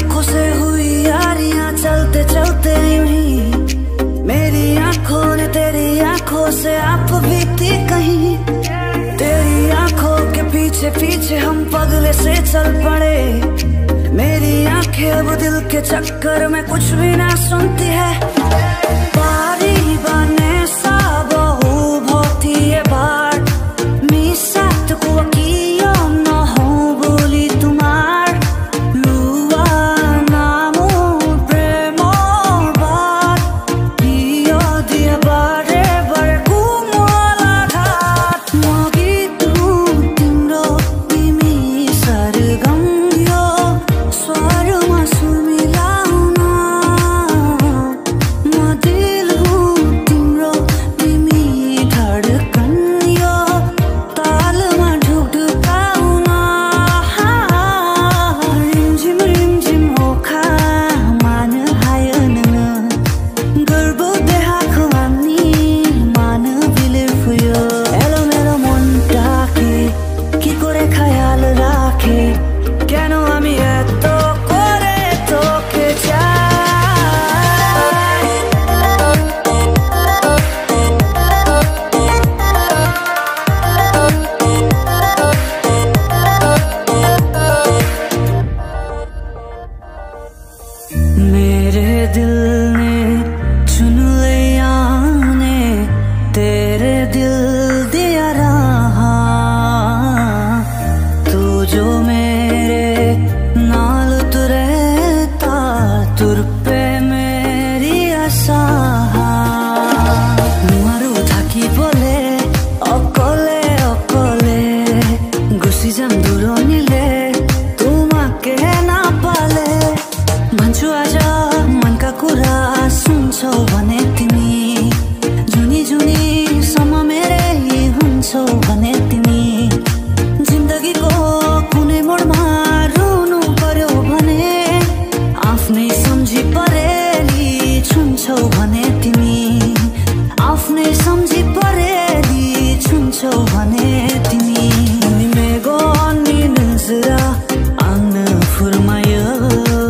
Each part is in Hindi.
आंखों से हुई यारियां चलते चलते यूं ही मेरी आंखों ने तेरी आंखों से आप बीती कहीं। तेरी आंखों के पीछे पीछे हम पगले से चल पड़े। मेरी आंखें अब दिल के चक्कर में कुछ भी ना सुनती है। बारी बने सा बहु भोती ये बाट मी साथ को कियो न हो बोली तुम्हार लुआ नामो प्रेमो बात कियो दिए बारे बड़े घुमवाला घाट मगी तू तिम्रो तिमी सरगम यो स्वरमा सुर मिलाउन म दिल हुँ तिम्रो तिमी धडकन यो तालमा ढुकढुकाउन। रिमझिम रिमझिम ओखा मान हायो नङ गर्व देखाएको हामी मान बिलेर फुयो एलो मेरो মনটাকে কি করে খেয়াল রাখে কেন আমি এত করে তোকে চাই। मेरे दिल ने चुन लिया ने तेरे दिल दिया रहा तू जो मेरे नाल तुरता तुर पे मेरी आशा नुहारू थाकी बोले অকলে অকলে গুছি যাম দূৰণিলে তোমাকে নাপালে भन्छु आज मनका कुरा सुन्छौ भने तिमी जुनी जुनी सम्म मेरै हुन्छौ भने तिमी जिन्दगीको कुनै मोडमा रुनु पर्यो भने आफ्नै सम्झी परेली छुन्छौ भने तिमी आफ्नै सम्झी परेली छुन्छौ भने तिमी मेगो अनि नजरा आंनो फुरमायो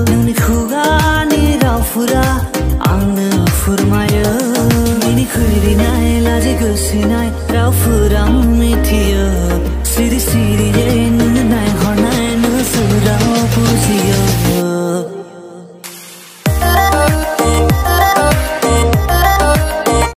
नोंनि खुगानि रावफोरा आंनो फुरमायो मिनिखैरिनाय लाजि गोसिनाय रावफोरा मिथियो सिरि सिरि